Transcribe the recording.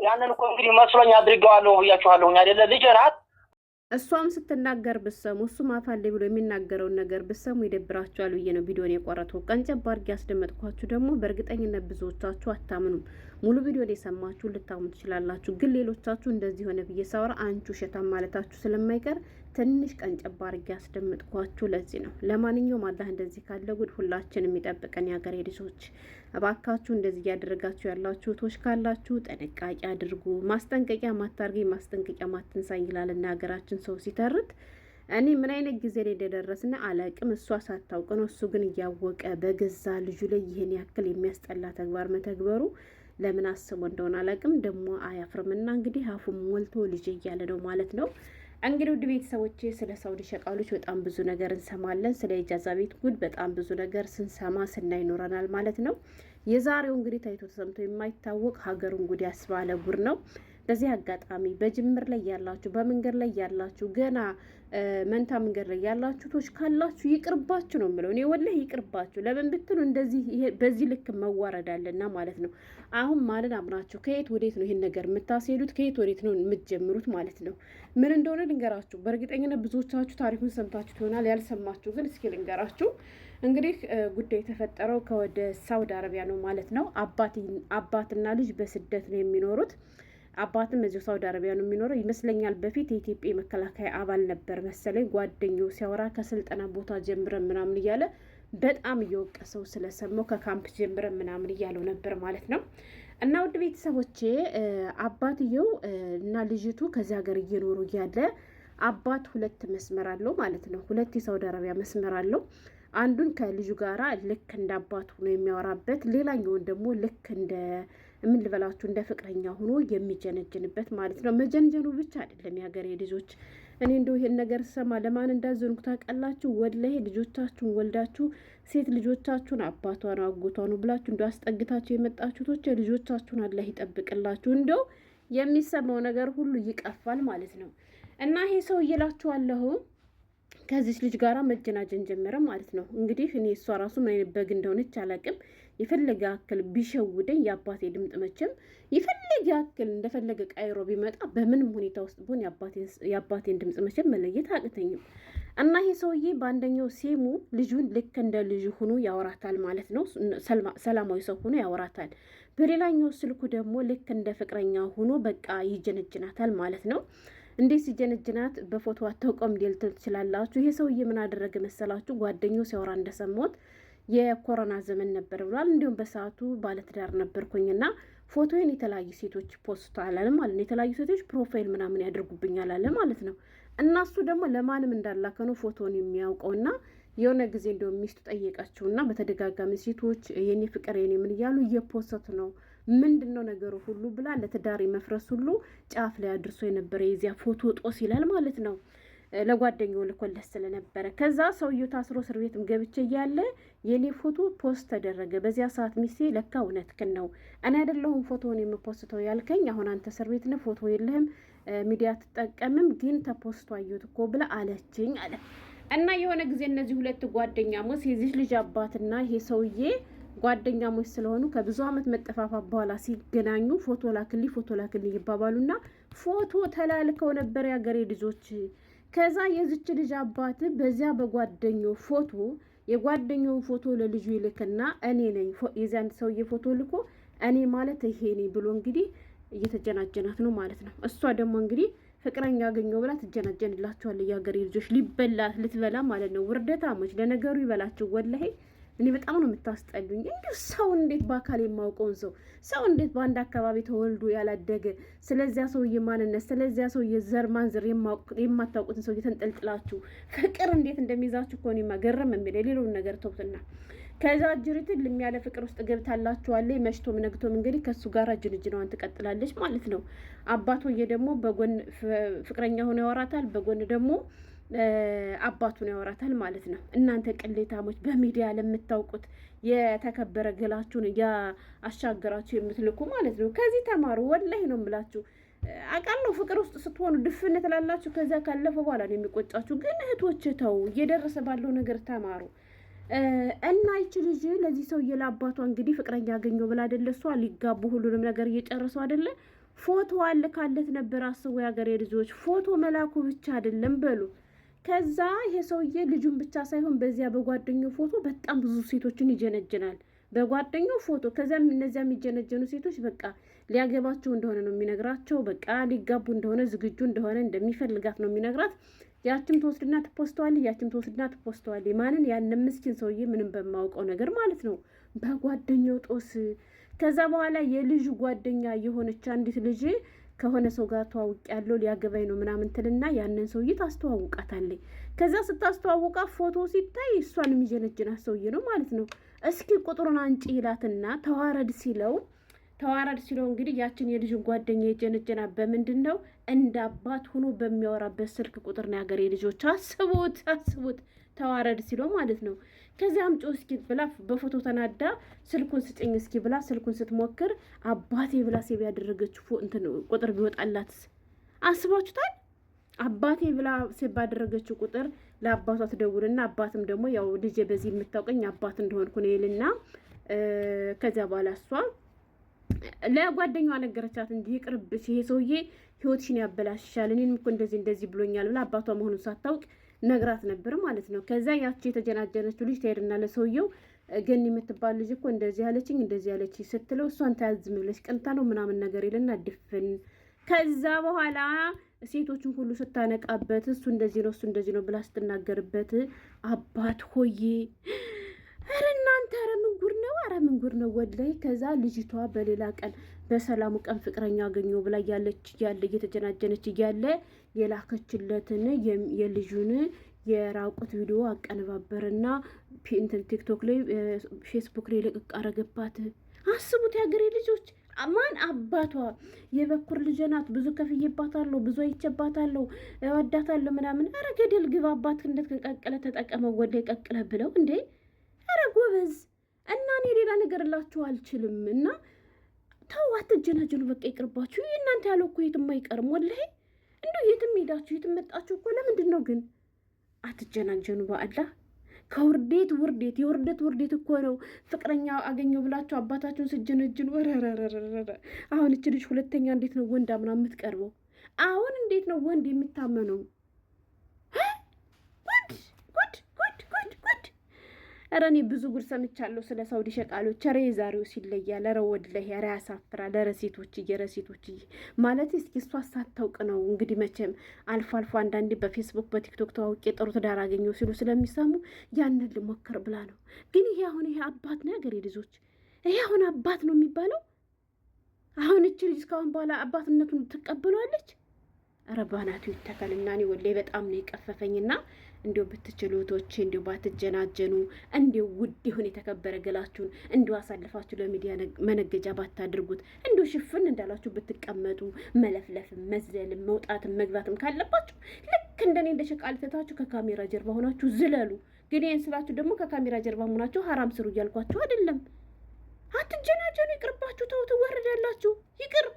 ያንን እኮ እንግዲህ መስሎኝ አድርጌዋለሁ ብያችኋለሁ አይደለ? ልጅ ናት። እሷም ስትናገር ብሰሙ እሱም አፋልጉ ብሎ የሚናገረውን ነገር ብሰሙ ይደብራችኋል ብዬ ነው ቪዲዮን የቆረጥኩት። ቀንጨብ አድርጌ ያስደመጥኳችሁ ደግሞ በእርግጠኝነት ብዙዎቻችሁ አታምኑም። ሙሉ ቪዲዮን የሰማችሁ ልታምኑ ትችላላችሁ። ግን ሌሎቻችሁ እንደዚህ ሆነ ብዬ ሳወራ አንቺ ውሸታም ማለታችሁ ስለማይቀር ትንሽ ቀንጨብ አድርጌ ያስደመጥኳችሁ ለዚህ ነው። ለማንኛውም አላህ እንደዚህ ካለ ጉድ ሁላችንም የሚጠብቀን የሀገሬ ልጆች። እባካችሁ እንደዚህ እያደረጋችሁ ያላችሁ እህቶች ካላችሁ ጥንቃቄ አድርጉ። ማስጠንቀቂያ ማታርገኝ ማስጠንቀቂያ ማትንሳኝ ይላልና ሀገራችን ሰው ሲተርት። እኔ ምን አይነት ጊዜ ላይ እንደደረስን አላቅም። እሷ ሳታውቅ ነው፣ እሱ ግን እያወቀ በገዛ ልጁ ላይ ይህን ያክል የሚያስጠላ ተግባር መተግበሩ ለምን አስቦ እንደሆነ አላቅም። ደግሞ አያፍርምና እንግዲህ አፉም ሞልቶ ልጅ እያለ ነው ማለት ነው። እንግዲህ ውድ ቤተሰቦቼ ስለ ሳውዲ ሸቃሎች በጣም ብዙ ነገር እንሰማለን። ስለ ኢጃዛ ቤት ጉድ በጣም ብዙ ነገር ስንሰማ ስናይ ይኖረናል ማለት ነው። የዛሬው እንግዲህ ታይቶ ተሰምቶ የማይታወቅ ሀገሩን ጉድ ያስባለ ጉድ ነው። በዚህ አጋጣሚ በጅምር ላይ ያላችሁ፣ በመንገድ ላይ ያላችሁ፣ ገና መንታ መንገድ ላይ ያላችሁ ቶች ካላችሁ ይቅርባችሁ ነው የምለው። እኔ ወላሂ ይቅርባችሁ። ለምን ብትሉ እንደዚህ በዚህ ልክ መዋረድ አለና ማለት ነው። አሁን ማንን አምናችሁ ከየት ወዴት ነው ይሄን ነገር የምታስሄዱት? ከየት ወዴት ነው የምትጀምሩት ማለት ነው? ምን እንደሆነ ልንገራችሁ። በእርግጠኝነት ብዙዎቻችሁ ታሪኩን ሰምታችሁ ይሆናል። ያልሰማችሁ ግን እስኪ ልንገራችሁ። እንግዲህ ጉዳይ የተፈጠረው ከወደ ሳውዲ አረቢያ ነው ማለት ነው። አባትና ልጅ በስደት ነው የሚኖሩት። አባትም እዚሁ ሳውዲ አረቢያ ነው የሚኖረው ይመስለኛል። በፊት የኢትዮጵያ መከላከያ አባል ነበር መሰለኝ። ጓደኛው ሲያወራ ከስልጠና ቦታ ጀምረን ምናምን እያለ በጣም እየወቀሰው ስለሰማው ከካምፕ ጀምረን ምናምን እያለው ነበር ማለት ነው። እና ውድ ቤተሰቦቼ አባትየው እና ልጅቱ ከዚህ ሀገር እየኖሩ እያለ አባት ሁለት መስመር አለው ማለት ነው። ሁለት የሳውዲ አረቢያ መስመር አለው። አንዱን ከልጁ ጋራ ልክ እንደ አባቱ ነው የሚያወራበት፣ ሌላኛውን ደግሞ ልክ እንደ ምን ልበላችሁ እንደ ፍቅረኛ ሆኖ የሚጀነጅንበት ማለት ነው። መጀንጀኑ ብቻ አይደለም የሀገሬ ልጆች። እኔ እንደው ይሄን ነገር ሰማ ለማን እንዳዘንኩ ታውቃላችሁ? ወላሂ ልጆቻችሁን ወልዳችሁ ሴት ልጆቻችሁን አባቷ ነው አጎቷ ነው ብላችሁ እንደው አስጠግታችሁ የመጣችሁቶች ልጆቻችሁን አላህ ይጠብቅላችሁ። እንደው የሚሰማው ነገር ሁሉ ይቀፋል ማለት ነው። እና ይሄ ሰው እየላችኋለሁ ከዚች ልጅ ጋራ መጀናጀን ጀመረ ማለት ነው። እንግዲህ እኔ እሷ ራሱ ምን አይነት በግ እንደሆነች አላውቅም። የፈለገ ያክል ቢሸውደኝ የአባቴ ድምፅ መቼም የፈለገ ያክል እንደፈለገ ቃይሮ ቢመጣ በምንም ሁኔታ ውስጥ ቢሆን የአባቴን ድምፅ መቼም መለየት አቅተኝም። እና ይሄ ሰውዬ በአንደኛው ሴሙ ልጁን ልክ እንደ ልጁ ሆኖ ያወራታል ማለት ነው። ሰላማዊ ሰው ሆኖ ያወራታል። በሌላኛው ስልኩ ደግሞ ልክ እንደ ፍቅረኛ ሆኖ በቃ ይጀነጅናታል ማለት ነው። እንዴት ሲጀነጅናት በፎቶ አታውቀውም ልትሉ ትችላላችሁ። ይሄ ሰውዬ ምን አደረገ መሰላችሁ? ጓደኛው ሲያወራ እንደሰማሁት የኮሮና ዘመን ነበር ብሏል። እንዲሁም በሰዓቱ ባለትዳር ነበርኩኝና ፎቶዬን የተለያዩ ሴቶች ፖስት አላለ ማለት ነው። የተለያዩ ሴቶች ፕሮፋይል ምናምን ያደርጉብኛል አለ ማለት ነው። እና እሱ ደግሞ ለማንም እንዳላከ ነው ፎቶን የሚያውቀውና የሆነ ጊዜ እንደውም ሚስቱ ጠየቃችሁና በተደጋጋሚ ሴቶች የኔ ፍቅር የኔ ምን እያሉ እየፖስት ነው ምንድን ነው ነገሩ ሁሉ ብላ ለትዳር መፍረስ ሁሉ ጫፍ ላይ አድርሶ የነበረ የዚያ ፎቶ ጦስ ይላል ማለት ነው። ለጓደኛው ልኮለት ስለነበረ ከዛ ሰውየው ታስሮ እስር ቤትም ገብቼ እያለ የኔ ፎቶ ፖስት ተደረገ። በዚያ ሰዓት ሚስቴ ለካ እውነትህን ነው እኔ አይደለሁም ፎቶውን የምፖስተው ያልከኝ፣ አሁን አንተ እስር ቤት ነህ፣ ፎቶ የለህም፣ ሚዲያ ትጠቀምም፣ ግን ተፖስቶ አየሁት እኮ ብላ አለችኝ አለ። እና የሆነ ጊዜ እነዚህ ሁለት ጓደኛሞች የዚህ ልጅ አባትና ይሄ ሰውዬ ጓደኛሞች ስለሆኑ ከብዙ ዓመት መጠፋፋት በኋላ ሲገናኙ ፎቶ ላክልኝ ይባባሉና ፎቶ ተላልከው ነበር የሀገሬ ልጆች። ከዛ የዚች ልጅ አባት በዚያ በጓደኛው ፎቶ የጓደኛውን ፎቶ ለልጁ ይልክና እኔ ነኝ የዚያን ሰውዬ ፎቶ ልኮ እኔ ማለት ይሄ ነኝ ብሎ እንግዲህ እየተጀናጀናት ነው ማለት ነው። እሷ ደግሞ እንግዲህ ፍቅረኛ ያገኘው ብላ ትጀናጀንላችኋል። የሀገሬ ልጆች ሊበላት ልትበላ ማለት ነው። ውርደታሞች ለነገሩ ይበላችሁ ወላሂ። እኔ በጣም ነው የምታስጠሉኝ። እንዲሁ ሰው እንዴት በአካል የማውቀውን ሰው እንዴት በአንድ አካባቢ ተወልዶ ያላደገ ስለዚያ ሰውዬ ማንነት ስለዚያ ሰውዬ ዘር ማንዘር የማታውቁትን ሰው ተንጠልጥላችሁ ፍቅር እንዴት እንደሚይዛችሁ እኮ እኔማ ገረም የሚል የሌለውን ነገር ተውትና ከዛ ጅሪትን ለሚያለ ፍቅር ውስጥ ገብታላችኋለች። መሽቶም ነግቶም እንግዲህ ከሱ ጋር ጅንጅናዋን ትቀጥላለች ማለት ነው። አባቶዬ ደግሞ በጎን ፍቅረኛ ሆኖ ያወራታል፣ በጎን ደግሞ አባቱን ያወራታል ማለት ነው። እናንተ ቅሌታሞች በሚዲያ ለምታውቁት የተከበረ ገላችሁን አሻገራችሁ የምትልኩ ማለት ነው። ከዚህ ተማሩ። ወላሂ ነው የምላችሁ። አውቃለሁ ፍቅር ውስጥ ስትሆኑ ድፍን ትላላችሁ። ከዛ ካለፈ በኋላ ነው የሚቆጫችሁ። ግን እህቶች ተው፣ እየደረሰ ባለው ነገር ተማሩ። እና ይቺ ልጅ ለዚህ ሰውዬ ለአባቷ እንግዲህ ፍቅረኛ ያገኘው ብላ አይደለ እሷ ሊጋቡ ሁሉንም ነገር እየጨረሱ አይደለ ፎቶ አልካለት ነበር። አስቡ የሀገሬ ልጆች፣ ፎቶ መላኩ ብቻ አይደለም በሉ። ከዛ ይሄ ሰውዬ ልጁን ብቻ ሳይሆን በዚያ በጓደኛው ፎቶ በጣም ብዙ ሴቶችን ይጀነጅናል። በጓደኛው ፎቶ ከዚያም እነዚያ የሚጀነጀኑ ሴቶች በቃ ሊያገባቸው እንደሆነ ነው የሚነግራቸው። በቃ ሊጋቡ እንደሆነ ዝግጁ እንደሆነ እንደሚፈልጋት ነው የሚነግራት። ያችም ተወስድና ትፖስተዋለች፣ ያችም ተወስድና ትፖስተዋለች። ማንን? ያንን ምስኪን ሰውዬ ምንም በማውቀው ነገር ማለት ነው፣ በጓደኛው ጦስ። ከዛ በኋላ የልጁ ጓደኛ የሆነች አንዲት ልጅ ከሆነ ሰው ጋር ተዋውቅ ያለው ሊያገባኝ ነው ምናምን ትልና ያንን ሰውዬ ታስተዋውቃታለች። ከዛ ስታስተዋውቃት ፎቶ ሲታይ እሷን የሚጀነጅናት ሰውዬ ነው ማለት ነው። እስኪ ቁጥሩን አንጪ ይላትና ተዋረድ ሲለው እንግዲህ ያችን የልጅን ጓደኛ የጀነጀና በምንድን ነው? እንደ አባት ሆኖ በሚያወራበት ስልክ ቁጥር ነው። ያገሬ ልጆች አስቡት፣ ተዋረድ ሲለው ማለት ነው። ከዚያ አምጪ እስኪ ብላ በፎቶ ተናዳ ስልኩን ስጭኝ እስኪ ብላ ስልኩን ስትሞክር አባቴ ብላ ሴብ ያደረገችው ቁጥር ቢወጣላት አስባችሁታል? አባቴ ብላ ሴብ ባደረገችው ቁጥር ለአባቷ ትደውልና አባትም ደግሞ ያው ልጄ በዚህ የምታውቀኝ አባት እንደሆንኩ ነው ይልና ከዚያ በኋላ እሷ ለጓደኛዋ ነገረቻት እንጂ ይቅርብሽ፣ ይሄ ሰውዬ ህይወትሽን ያበላሽሻል፣ እኔንም እኮ እንደዚህ ብሎኛል ብላ አባቷ መሆኑን ሳታውቅ ነግራት ነበር ማለት ነው። ከዛ ያቺ የተጀናጀነችው ልጅ ትሄድና ለሰውየው ገኒ የምትባል ልጅ እኮ እንደዚህ ያለችኝ ስትለው እሷን ተያዝም ብለሽ ቀንታ ነው ምናምን ነገር ይልና ድፍን። ከዛ በኋላ ሴቶቹን ሁሉ ስታነቃበት እሱ እንደዚህ ነው ብላ ስትናገርበት አባት ሆዬ ኧረ እናንተ ኧረ ምን ጉድ ነው ወላሂ። ከዛ ልጅቷ በሌላ ቀን በሰላሙ ቀን ፍቅረኛ አገኘው ብላ እየተጀናጀነች እያለ የላከችለትን የልጁን የራቁት ቪዲዮ አቀነባበርና ቲክቶክ ላይ ፌስቡክ ላይ ልቅቅ አረገባት። አስቡት የሀገሬ ልጆች፣ ማን አባቷ የበኩር ልጅ ናት። ብዙ ከፍዬባታለሁ፣ ብዙ አይቼባታለሁ፣ እወዳታለሁ ምናምን። ኧረ ገደል ግባ አባት እንደተቀቀለ ተጠቀመው ወደ ቀቅለ ብለው እንዴ! ኧረ ጎበዝ። እና እኔ ሌላ ነገር እላችሁ አልችልም። እና ተው አትጀናጀኑ፣ በቃ ይቅርባችሁ። እናንተ ያለው እኮ የትም አይቀርም ወላሂ። እንደው የትም ሄዳችሁ የትም መጣችሁ እኮ ለምንድን ነው ግን አትጀናጀኑ? በአላህ ከውርዴት የውርደት እኮ ነው። ፍቅረኛ አገኘው ብላችሁ አባታችሁን ስጀነጅኑ። አሁን እች ልጅ ሁለተኛ እንዴት ነው ወንድ አምና የምትቀርበው? አሁን እንዴት ነው ወንድ የሚታመነው? ኧረ እኔ ብዙ ጉድ ሰምቻለሁ ስለ ሳውዲ ሸቃሎች። ኧረ የዛሬው ሲለያል። ኧረ ወላሂ ኧረ ያሳፍራል። ኧረ ሴቶችዬ ማለት እስኪ እሷ ሳታውቅ ነው እንግዲህ መቼም አልፎ አንዳንዴ በፌስቡክ በቲክቶክ ተዋውቄ ጥሩ ትዳር አገኘው ሲሉ ስለሚሰሙ ያንን ልሞክር ብላ ነው። ግን ይሄ አባት ነው ያገሬ ልጆች፣ ይሄ አሁን አባት ነው የሚባለው? አሁን እች ልጅ እስካሁን በኋላ አባትነቱን ትቀበሏለች? ኧረ ባናቱ ይተከልና እኔ ወላሂ በጣም ነው የቀፈፈኝና እንዲሁ ብትችሉቶች እንዲሁ ባትጀናጀኑ እንዲሁ ውድ ይሁን የተከበረ ገላችሁን እንዲሁ አሳልፋችሁ ለሚዲያ መነገጃ ባታድርጉት እንዲሁ ሽፍን እንዳላችሁ ብትቀመጡ መለፍለፍም መዝለልም መውጣትም መግባትም ካለባችሁ ልክ እንደኔ እንደ ሸቃልተታችሁ ከካሜራ ጀርባ ሆናችሁ ዝለሉ። ግን ይህን ስላችሁ ደግሞ ከካሜራ ጀርባ ሆናችሁ ሀራም ስሩ እያልኳችሁ አይደለም። አትጀናጀኑ፣ ይቅርባችሁ፣ ተው ትወርዳላችሁ። ይቅር